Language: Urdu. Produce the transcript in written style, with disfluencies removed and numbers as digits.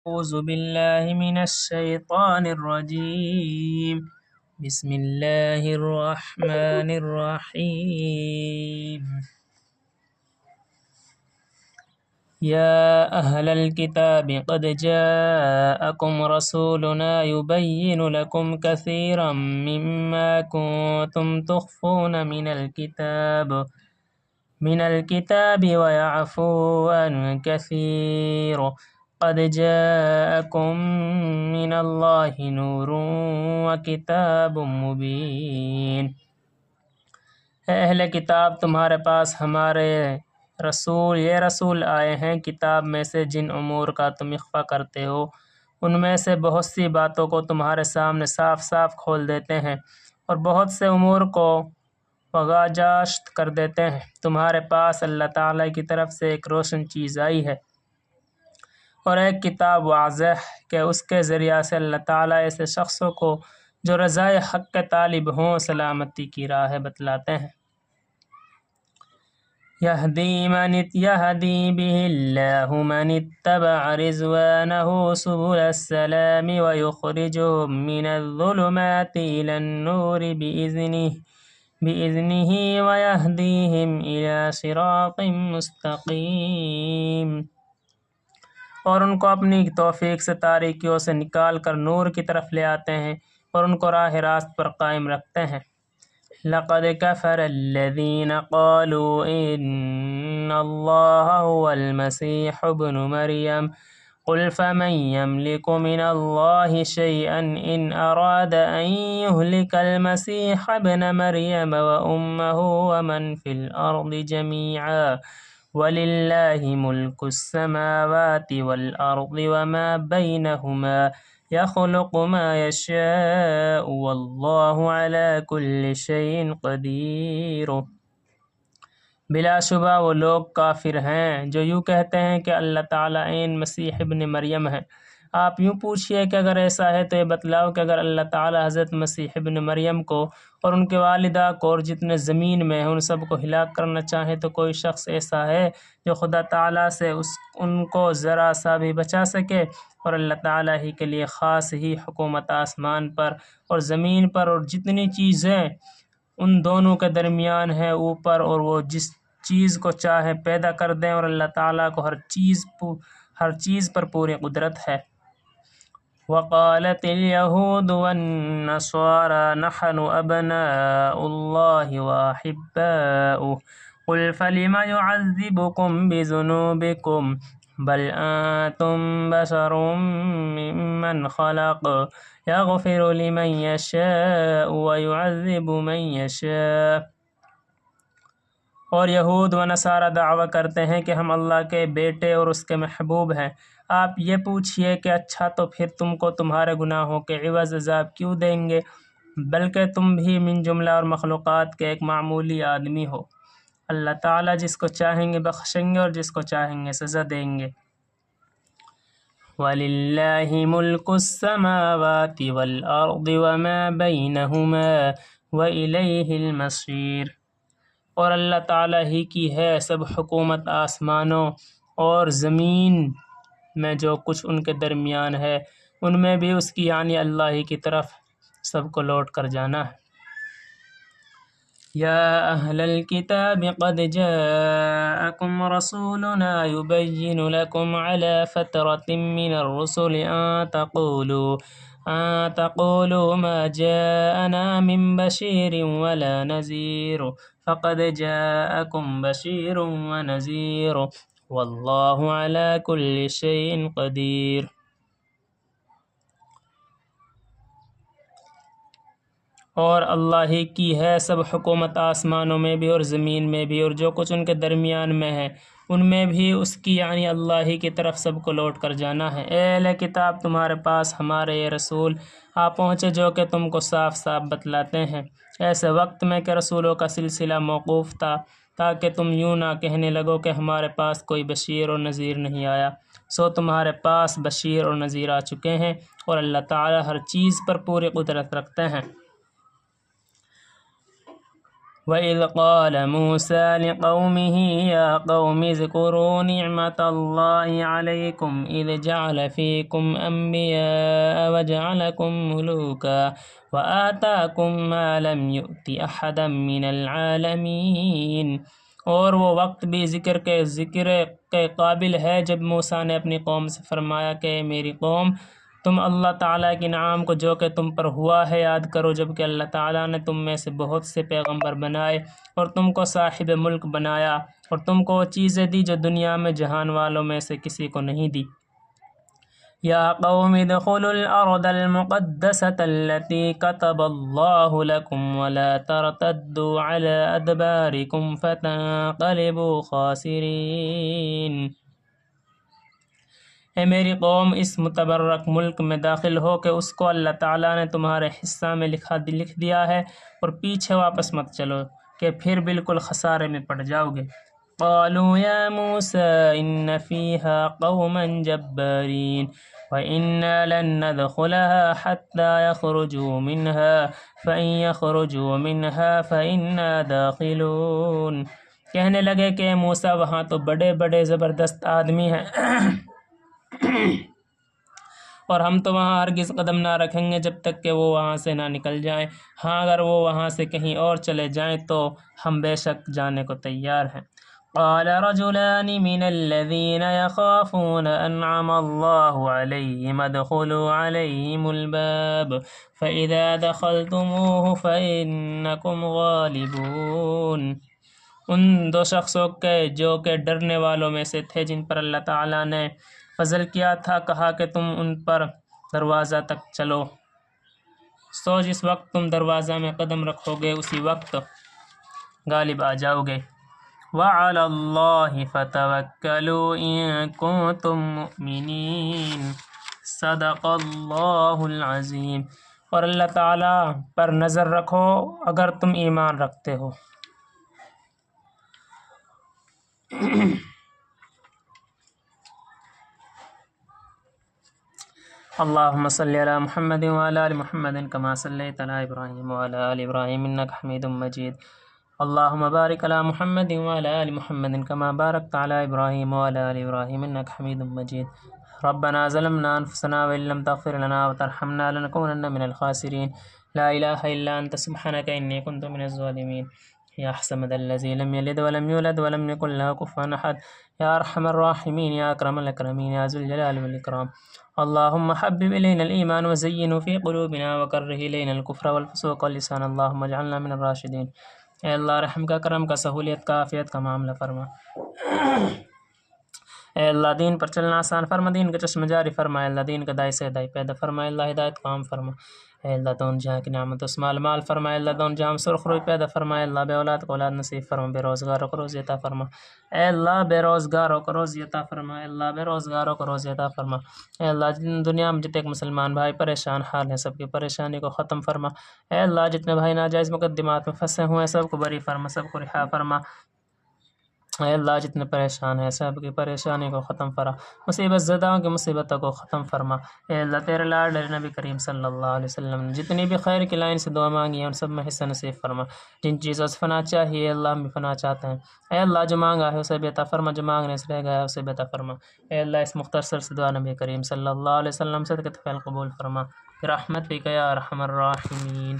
أعوذ بالله من الشيطان الرجيم. بسم الله الرحمن الرحيم. يا أهل الكتاب قد جاءكم رسولنا يبين لكم كثيرا مما كنتم تخفون من الكتاب ويعفو عن كثير. قد جاءكم من الله نور وكتاب مبين. اے اہل کتاب، تمہارے پاس ہمارے یہ رسول آئے ہیں کتاب میں سے جن امور کا تم اخفا کرتے ہو ان میں سے بہت سی باتوں کو تمہارے سامنے صاف صاف کھول دیتے ہیں اور بہت سے امور کو وغاجاشت کر دیتے ہیں۔ تمہارے پاس اللہ تعالیٰ کی طرف سے ایک روشن چیز آئی ہے اور ایک کتاب واضح کہ اس کے ذریعہ سے اللہ تعالیٰ ایسے شخصوں کو جو رضائے حق کے طالب ہوں سلامتی کی راہ بتلاتے ہیں۔ يهدي به الله من اتبع رضوانه سبل السلام ويخرجهم من الظلمات إلى النور بإذنه ويهديهم إلى صراط مستقيم۔ اور ان کو اپنی توفیق سے تاریکیوں سے نکال کر نور کی طرف لے آتے ہیں اور ان کو راہ راست پر قائم رکھتے ہیں۔ لقد كفر الذين قالوا إن الله هو المسيح ابن مريم قل فمن يملك من الله شيئا إن أراد أن يهلك المسيح ابن مريم وأمه ومن في الأرض جميعا وَلِلَّهِ مُلْكُ السَّمَاوَاتِ وَالْأَرْضِ وَمَا بَيْنَهُمَا يَخْلُقُ مَا يَشَاءُ وَاللَّهُ عَلَى كُلِّ شَيْءٍ قَدِيرٌ۔ بلا شبہ وہ لوگ کافر ہیں جو یوں کہتے ہیں کہ اللہ تعالیٰ عین مسیح ابن مریم ہے۔ آپ یوں پوچھئے کہ اگر ایسا ہے تو یہ بتلاؤ کہ اگر اللہ تعالیٰ حضرت مسیح ابن مریم کو اور ان کے والدہ کو اور جتنے زمین میں ہیں ان سب کو ہلاک کرنا چاہیں تو کوئی شخص ایسا ہے جو خدا تعالیٰ سے ان کو ذرا سا بھی بچا سکے؟ اور اللہ تعالیٰ ہی کے لیے خاص ہی حکومت آسمان پر اور زمین پر اور جتنی چیزیں ان دونوں کے درمیان ہیں اوپر، اور وہ جس چیز کو چاہے پیدا کر دیں، اور اللہ تعالیٰ کو ہر چیز پر پوری قدرت ہے۔ وقالت اليهود والنصارى نحن أبناء الله وأحباؤه قل فلم يعذبكم بذنوبكم بل أنتم بشر ممن خلق يغفر لمن يشاء ويعذب من يشاء۔ اور یہود و نصارہ دعویٰ کرتے ہیں کہ ہم اللہ کے بیٹے اور اس کے محبوب ہیں۔ آپ یہ پوچھئے کہ اچھا تو پھر تم کو تمہارے گناہوں کے عوض عذاب کیوں دیں گے، بلکہ تم بھی من جملہ اور مخلوقات کے ایک معمولی آدمی ہو۔ اللہ تعالیٰ جس کو چاہیں گے بخشیں گے اور جس کو چاہیں گے سزا دیں گے۔ وَلِلَّهِ مُلْكُ السَّمَاوَاتِ وَالْأَرْضِ وَمَا بَيْنَهُمَا وَإِلَيْهِ الْمَصِيرُ۔ اور اللہ تعالیٰ ہی کی ہے سب حکومت آسمانوں اور زمین میں جو کچھ ان کے درمیان ہے، ان میں بھی اس کی یعنی اللہ ہی کی طرف سب کو لوٹ کر جانا ہے۔ یا اہل الکتاب قد جاءکم رسولنا یبین لکم علی فترۃ من الرسل ان تقولوا ما جاءنا من بشیر ولا نذیر فقد جاءکم بشیر ونذیر واللہ علی کل شیء قدیر۔ اور اللہ ہی کی ہے سب حکومت آسمانوں میں بھی اور زمین میں بھی اور جو کچھ ان کے درمیان میں ہے ان میں بھی اس کی یعنی اللہ ہی کی طرف سب کو لوٹ کر جانا ہے۔ اے اہل کتاب، تمہارے پاس ہمارے یہ رسول آ پہنچے جو کہ تم کو صاف صاف بتلاتے ہیں، ایسے وقت میں کہ رسولوں کا سلسلہ موقوف تھا، تاکہ تم یوں نہ کہنے لگو کہ ہمارے پاس کوئی بشیر اور نذیر نہیں آیا۔ سو تمہارے پاس بشیر اور نذیر آ چکے ہیں اور اللہ تعالیٰ ہر چیز پر پوری قدرت رکھتے ہیں۔ وَإِذْ قَالَ مُوسَىٰ لِقَوْمِهِ يَا قَوْمِ اذْكُرُوا نِعْمَةَ اللَّهِ عَلَيْكُمْ إِذْ جَعَلَ فِيكُمْ أَنبِيَاءَ وَجَعَلَكُمْ مُلُوكًا وَآتَاكُمْ مَا لَمْ يُؤْتِ أَحَدًا مِّنَ الْعَالَمِينَ۔ اور وہ وقت بھی ذکر کے قابل ہے جب موسیٰ نے اپنی قوم سے فرمایا کہ میری قوم، تم اللہ تعالیٰ کے انعام کو جو کہ تم پر ہوا ہے یاد کرو، جب کہ اللہ تعالیٰ نے تم میں سے بہت سے پیغمبر بنائے اور تم کو صاحب ملک بنایا اور تم کو وہ چیزیں دی جو دنیا میں جہان والوں میں سے کسی کو نہیں دی۔ یا قوم ادخلوا الارض المقدسة التي كتب الله لكم ولا ترتدوا على ادباركم فتنقلبوا خاسرین۔ اے میری قوم، اس متبرک ملک میں داخل ہو کہ اس کو اللہ تعالیٰ نے تمہارے حصہ میں لکھ دیا ہے، اور پیچھے واپس مت چلو کہ پھر بالکل خسارے میں پڑ جاؤ گے۔ قالوا یا موسیٰ ان فیہا قوما جبارین وَإِنَّا لَن نَّدْخُلَهَا حَتَّىٰ يَخْرُجُوا مِنْهَا فَإِن يَخْرُجُوا مِنْهَا فَإِنَّا دَاخِلُونَ۔ کہنے لگے کہ اے موسیٰ، وہاں تو بڑے بڑے زبردست آدمی ہیں اور ہم تو وہاں ہرگز قدم نہ رکھیں گے جب تک کہ وہ وہاں سے نہ نکل جائیں۔ ہاں، اگر وہ وہاں سے کہیں اور چلے جائیں تو ہم بے شک جانے کو تیار ہیں۔ قال رجلان من الذين يخافون أنعم الله عليهم ادخلوا عليهم الباب فإذا دخلتموه فإنكم غالبون۔ ان دو شخصوں کے جو کہ ڈرنے والوں میں سے تھے، جن پر اللہ تعالیٰ نے فضل کیا تھا، کہا کہ تم ان پر دروازہ تک چلو، سو جس وقت تم دروازہ میں قدم رکھو گے اسی وقت غالب آ جاؤ گے۔ وَعَلَى اللَّهِ فَتَوَكَّلُوا إِن كُنتُم مُّؤْمِنِينَ۔ صدق اللہ العظیم۔ اور اللہ تعالیٰ پر نظر رکھو اگر تم ایمان رکھتے ہو۔ اللہم صلی علی محمد وعلی آل محمد کما صلیت علی ابراہیم وعلی آل ابراہیم انک حمید مجید۔ اللہم بارک علی محمد وعلی آل محمد کما بارکت علی ابراہیم وعلی آل ابراہیم انک حمید مجید۔ ربنا ظلمنا انفسنا وان لم تغفر لنا وترحمنا لنکونن من الخاسرین۔ لا الہ الا انت سبحانک انی کنت من الظالمین۔ یا الصمد الذی لم یلد ولم یولد ولم یکن له کفوا احد۔ یا ارحم الراحمین، یا اکرم الاکرمین، یا ذو الجلال والاکرام۔ اللہم حبب الینا الایمان وزینہ فی قلوبنا وکرہ الینا الکفر والفسوق والعصیان، اللہم اجعلنا من الراشدین۔ اے اللہ، رحم کا، کرم کا، سہولیت کا، عافیت کا معاملہ فرما۔ اے اللہ، دین پر چلنا آسان فرما، دین کا چشم جاری فرما۔ اے اللہ، دین کا دائی سے دائی پیدا فرما۔ اے اللہ، ہدایت کا عام فرما۔ اے اللہ، دون جہاں کی نعمت اسمال مال فرما۔ اے اللہ، دون جہاں سرخ روی پیدا فرما۔ اے اللہ، بے اولاد کو اولاد نصیب فرما، بے روزگاروں کو روزی عطا فرما۔ اے اللہ، بے روزگاروں کو روزی عطا فرما۔ اے اللہ، بے روزگاروں کو روزی عطا فرما۔ اے اللہ، دنیا میں جتنے مسلمان بھائی پریشان حال ہیں، سب کی پریشانی کو ختم فرما۔ اے اللہ، جتنے بھائی ناجائز مقدمات میں پھنسے ہوئے سب کو بری فرما، سب کو رہا فرما۔ اے اللہ، جتنے پریشان ہیں سب کی پریشانی کو ختم فرما، مصیبت زداؤں کی مصیبتوں کو ختم فرما۔ اے اللہ، تیرے لاڈلے نبی کریم صلی اللہ علیہ وسلم نے جتنی بھی خیر کی لائن سے دعا مانگی ہے ان سب میں حصہ نصیب فرما۔ جن چیزوں سے فنا چاہیے اللہ ہم بھی فنا چاہتے ہیں۔ اے اللہ، جو مانگا ہے اسے بھی عطا فرما، جو مانگنے سے رہ گیا ہے اسے بھی عطا فرما۔ اے اللہ، اس مختصر سے دعا نبی کریم صلی اللہ علیہ وسلم سے قبول فرما برحمتک یا ارحم الراحمین۔